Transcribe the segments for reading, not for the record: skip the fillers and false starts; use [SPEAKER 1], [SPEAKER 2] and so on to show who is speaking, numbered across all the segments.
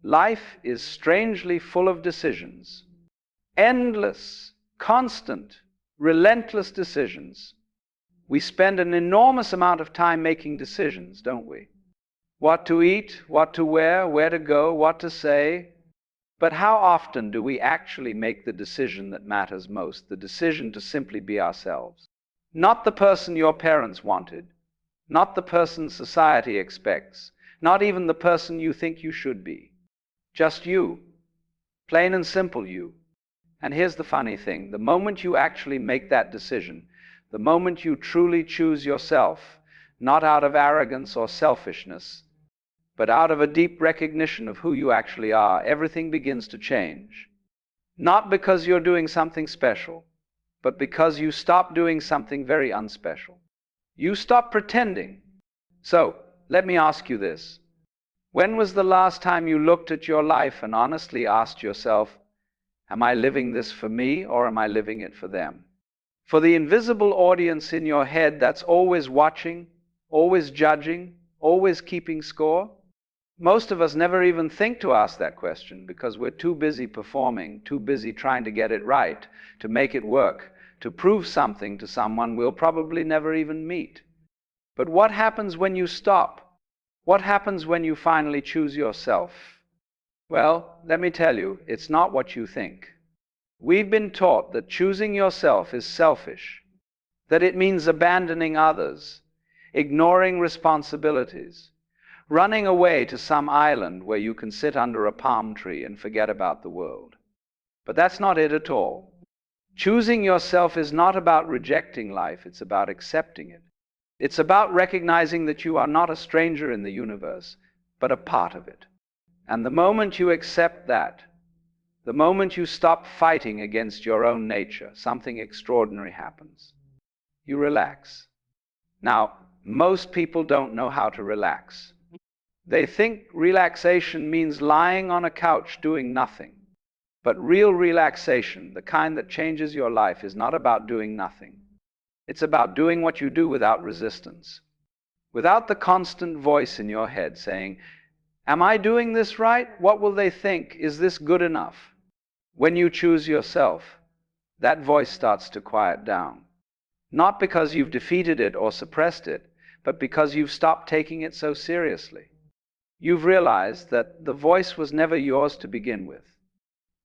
[SPEAKER 1] Life is strangely full of decisions. Endless, constant, relentless decisions. We spend an enormous amount of time making decisions, don't we? What to eat, what to wear, where to go, what to say. But how often do we actually make the decision that matters most, the decision to simply be ourselves? Not the person your parents wanted, not the person society expects, not even the person you think you should be. Just you. Plain and simple you. And here's the funny thing. The moment you actually make that decision, the moment you truly choose yourself, not out of arrogance or selfishness, but out of a deep recognition of who you actually are, everything begins to change. Not because you're doing something special, but because you stop doing something very unspecial. You stop pretending. So, let me ask you this. When was the last time you looked at your life and honestly asked yourself, am I living this for me or am I living it for them? For the invisible audience in your head that's always watching, always judging, always keeping score? Most of us never even think to ask that question because we're too busy performing, too busy trying to get it right, to make it work, to prove something to someone we'll probably never even meet. But what happens when you stop? What happens when you finally choose yourself? Well, let me tell you, it's not what you think. We've been taught that choosing yourself is selfish, that it means abandoning others, ignoring responsibilities, running away to some island where you can sit under a palm tree and forget about the world. But that's not it at all. Choosing yourself is not about rejecting life, it's about accepting it. It's about recognizing that you are not a stranger in the universe, but a part of it. And the moment you accept that, the moment you stop fighting against your own nature, something extraordinary happens. You relax. Now, most people don't know how to relax. They think relaxation means lying on a couch doing nothing. But real relaxation, the kind that changes your life, is not about doing nothing. It's about doing what you do without resistance. Without the constant voice in your head saying, am I doing this right? What will they think? Is this good enough? When you choose yourself, that voice starts to quiet down. Not because you've defeated it or suppressed it, but because you've stopped taking it so seriously. You've realized that the voice was never yours to begin with.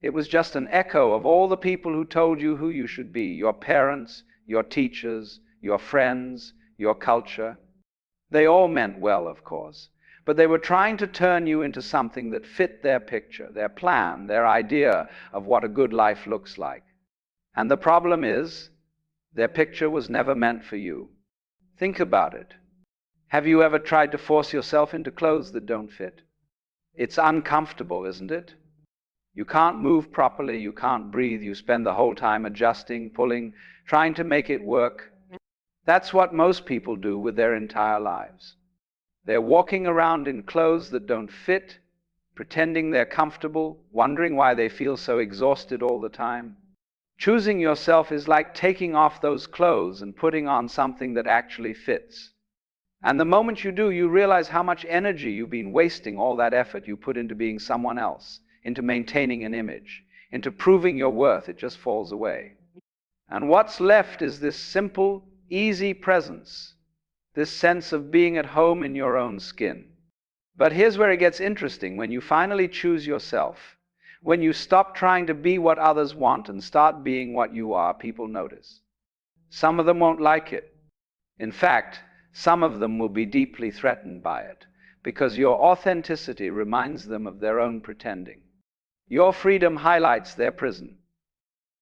[SPEAKER 1] It was just an echo of all the people who told you who you should be, your parents, your teachers, your friends, your culture. They all meant well, of course, but they were trying to turn you into something that fit their picture, their plan, their idea of what a good life looks like. And the problem is, their picture was never meant for you. Think about it. Have you ever tried to force yourself into clothes that don't fit? It's uncomfortable, isn't it? You can't move properly, you can't breathe, you spend the whole time adjusting, pulling, trying to make it work. That's what most people do with their entire lives. They're walking around in clothes that don't fit, pretending they're comfortable, wondering why they feel so exhausted all the time. Choosing yourself is like taking off those clothes and putting on something that actually fits. And the moment you do, you realize how much energy you've been wasting, all that effort you put into being someone else, into maintaining an image, into proving your worth. It just falls away. And what's left is this simple, easy presence, this sense of being at home in your own skin. But here's where it gets interesting. When you finally choose yourself, when you stop trying to be what others want and start being what you are, people notice. Some of them won't like it. In fact, some of them will be deeply threatened by it, because your authenticity reminds them of their own pretending. Your freedom highlights their prison,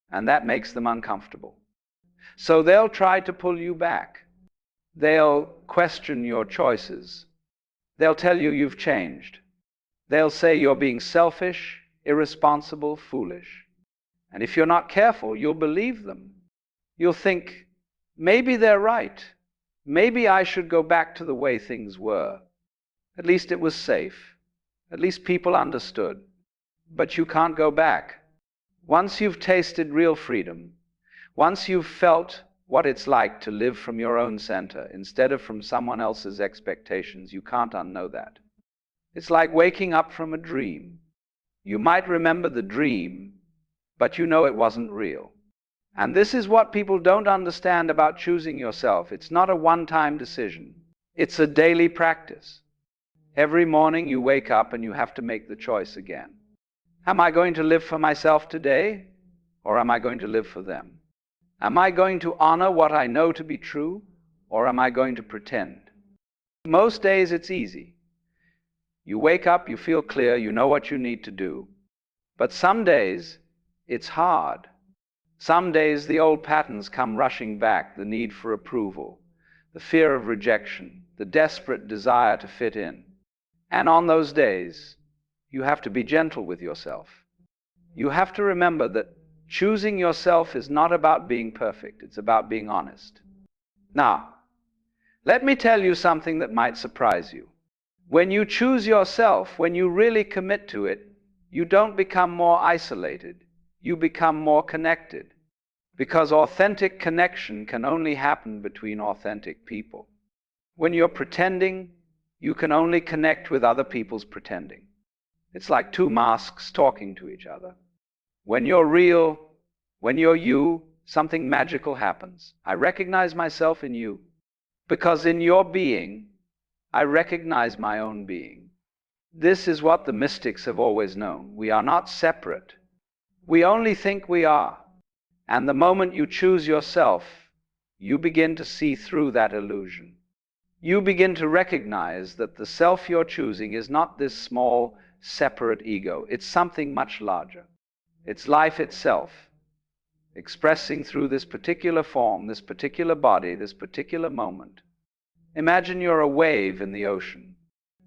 [SPEAKER 1] and that makes them uncomfortable. So they'll try to pull you back. They'll question your choices. They'll tell you you've changed. They'll say you're being selfish, irresponsible, foolish. And if you're not careful, you'll believe them. You'll think, maybe they're right. Maybe I should go back to the way things were. At least it was safe. At least people understood. But you can't go back. Once you've tasted real freedom, once you've felt what it's like to live from your own center instead of from someone else's expectations, you can't unknow that. It's like waking up from a dream. You might remember the dream, but you know it wasn't real. And this is what people don't understand about choosing yourself. It's not a one-time decision. It's a daily practice. Every morning you wake up and you have to make the choice again. Am I going to live for myself today, or am I going to live for them? Am I going to honor what I know to be true, or am I going to pretend? Most days it's easy. You wake up, you feel clear, you know what you need to do. But some days it's hard. Some days the old patterns come rushing back, the need for approval, the fear of rejection, the desperate desire to fit in. And on those days, you have to be gentle with yourself. You have to remember that choosing yourself is not about being perfect, it's about being honest. Now, let me tell you something that might surprise you. When you choose yourself, when you really commit to it, you don't become more isolated. You become more connected, because authentic connection can only happen between authentic people. When you're pretending, you can only connect with other people's pretending. It's like two masks talking to each other. When you're real, when you're you, something magical happens. I recognize myself in you, because in your being, I recognize my own being. This is what the mystics have always known. We are not separate. We only think we are. And the moment you choose yourself, you begin to see through that illusion. You begin to recognize that the self you're choosing is not this small, separate ego. It's something much larger. It's life itself, expressing through this particular form, this particular body, this particular moment. Imagine you're a wave in the ocean.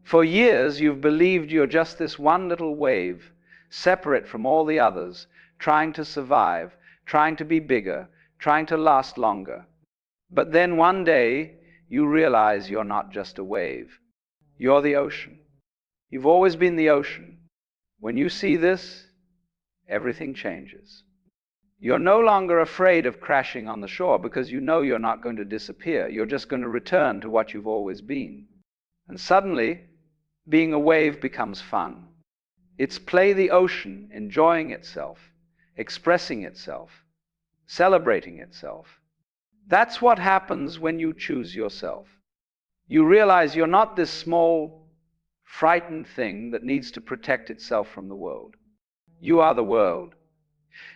[SPEAKER 1] For years you've believed you're just this one little wave, separate from all the others, trying to survive, trying to be bigger, trying to last longer. But then one day you realize you're not just a wave. You're the ocean. You've always been the ocean. When you see this, everything changes. You're no longer afraid of crashing on the shore because you know you're not going to disappear. You're just going to return to what you've always been. And suddenly, being a wave becomes fun. It's play the ocean, enjoying itself, expressing itself, celebrating itself. That's what happens when you choose yourself. You realize you're not this small, frightened thing that needs to protect itself from the world. You are the world.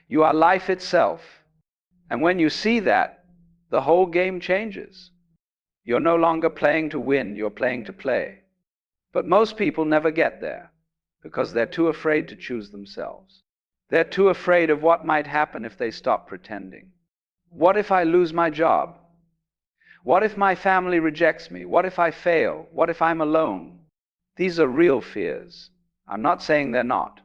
[SPEAKER 1] You are life itself. And when you see that, the whole game changes. You're no longer playing to win, you're playing to play. But most people never get there because they're too afraid to choose themselves. They're too afraid of what might happen if they stop pretending. What if I lose my job? What if my family rejects me? What if I fail? What if I'm alone? These are real fears. I'm not saying they're not.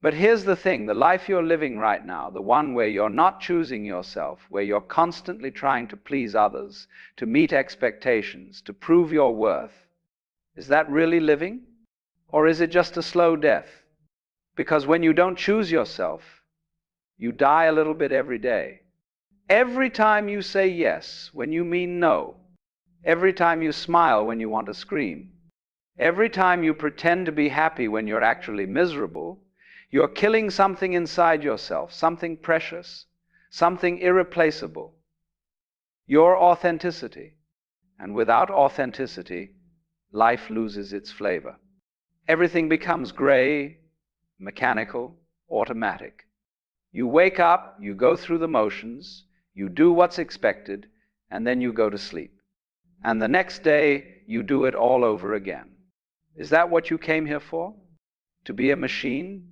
[SPEAKER 1] But here's the thing, the life you're living right now, the one where you're not choosing yourself, where you're constantly trying to please others, to meet expectations, to prove your worth, is that really living? Or is it just a slow death? Because when you don't choose yourself, you die a little bit every day. Every time you say yes when you mean no, every time you smile when you want to scream, every time you pretend to be happy when you're actually miserable, you're killing something inside yourself, something precious, something irreplaceable. Your authenticity. And without authenticity, life loses its flavor. Everything becomes gray, mechanical, automatic. You wake up, you go through the motions, you do what's expected, and then you go to sleep. And the next day, you do it all over again. Is that what you came here for? To be a machine?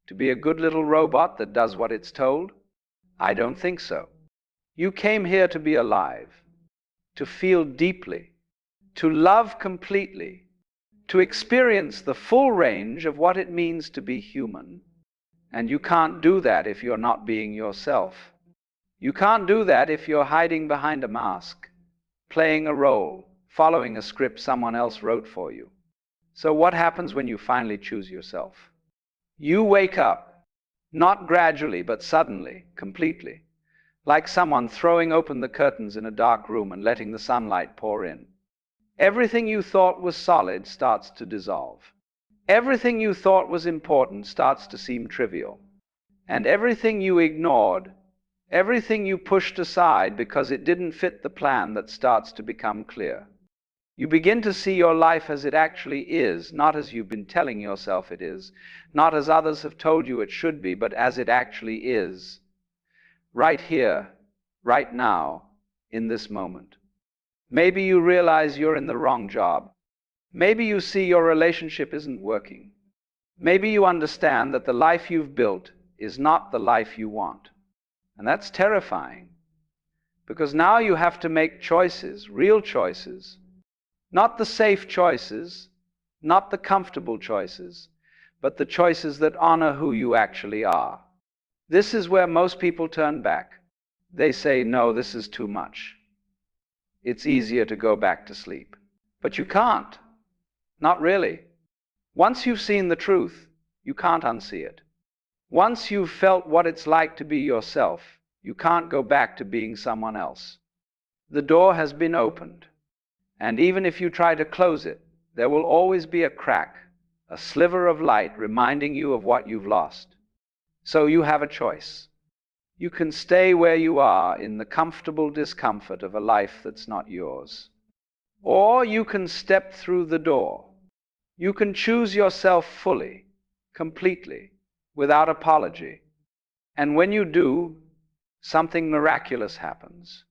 [SPEAKER 1] To be a good little robot that does what it's told? I don't think so. You came here to be alive, to feel deeply, to love completely, to experience the full range of what it means to be human. And you can't do that if you're not being yourself. You can't do that if you're hiding behind a mask, playing a role, following a script someone else wrote for you. So what happens when you finally choose yourself? You wake up, not gradually, but suddenly, completely, like someone throwing open the curtains in a dark room and letting the sunlight pour in. Everything you thought was solid starts to dissolve. Everything you thought was important starts to seem trivial. And everything you ignored, everything you pushed aside because it didn't fit the plan, that starts to become clear. You begin to see your life as it actually is, not as you've been telling yourself it is, not as others have told you it should be, but as it actually is. Right here, right now, in this moment. Maybe you realize you're in the wrong job. Maybe you see your relationship isn't working. Maybe you understand that the life you've built is not the life you want. And that's terrifying, because now you have to make choices, real choices, not the safe choices, not the comfortable choices, but the choices that honor who you actually are. This is where most people turn back. They say, no, this is too much. It's easier to go back to sleep. But you can't. Not really. Once you've seen the truth, you can't unsee it. Once you've felt what it's like to be yourself, you can't go back to being someone else. The door has been opened. And even if you try to close it, there will always be a crack, a sliver of light reminding you of what you've lost. So you have a choice. You can stay where you are in the comfortable discomfort of a life that's not yours. Or you can step through the door. You can choose yourself fully, completely, without apology. And when you do, something miraculous happens.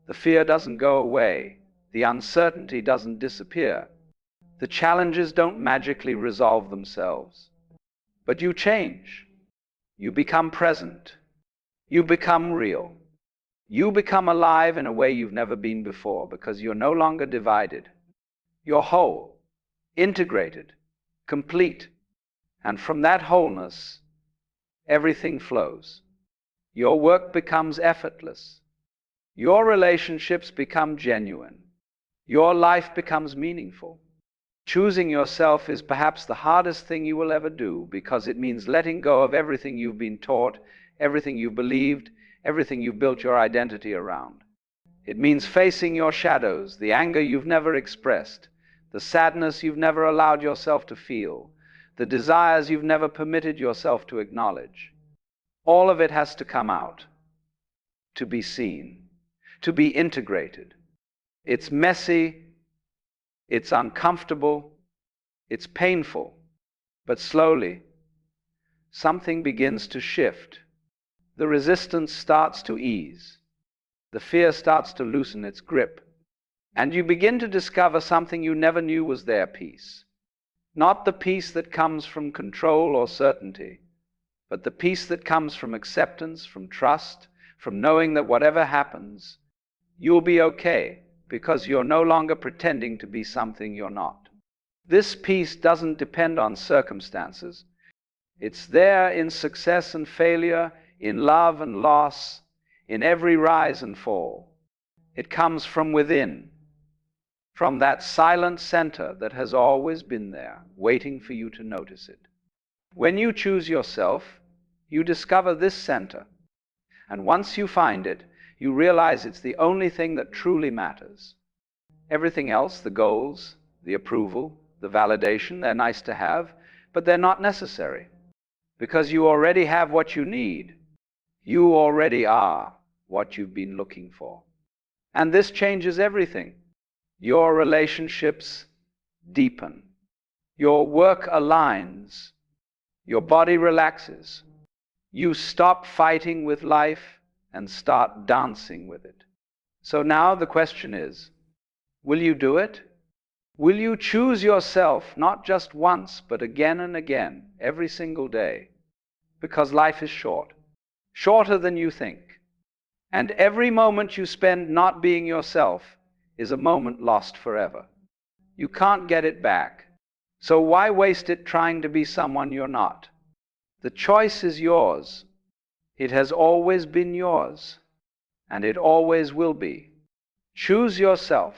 [SPEAKER 1] The fear doesn't go away. The uncertainty doesn't disappear. The challenges don't magically resolve themselves. But you change. You become present. You become real. You become alive in a way you've never been before, because you're no longer divided. You're whole, integrated, complete. And from that wholeness, everything flows. Your work becomes effortless. Your relationships become genuine. Your life becomes meaningful. Choosing yourself is perhaps the hardest thing you will ever do, because it means letting go of everything you've been taught, everything you've believed, everything you've built your identity around. It means facing your shadows, the anger you've never expressed, the sadness you've never allowed yourself to feel, the desires you've never permitted yourself to acknowledge. All of it has to come out, to be seen, to be integrated. It's messy, it's uncomfortable, it's painful, but slowly, something begins to shift. The resistance starts to ease. The fear starts to loosen its grip. And you begin to discover something you never knew was there: peace. Not the peace that comes from control or certainty, but the peace that comes from acceptance, from trust, from knowing that whatever happens, you'll be okay, because you're no longer pretending to be something you're not. This peace doesn't depend on circumstances. It's there in success and failure, in love and loss, in every rise and fall. It comes from within, from that silent center that has always been there, waiting for you to notice it. When you choose yourself, you discover this center. And once you find it, you realize it's the only thing that truly matters. Everything else, the goals, the approval, the validation, they're nice to have, but they're not necessary, because you already have what you need. You already are what you've been looking for. And this changes everything. Your relationships deepen. Your work aligns. Your body relaxes. You stop fighting with life and start dancing with it. So now the question is, will you do it? Will you choose yourself not just once, but again and again, every single day? Because life is short, shorter than you think. And every moment you spend not being yourself is a moment lost forever. You can't get it back. So why waste it trying to be someone you're not? The choice is yours. It has always been yours, and it always will be. Choose yourself.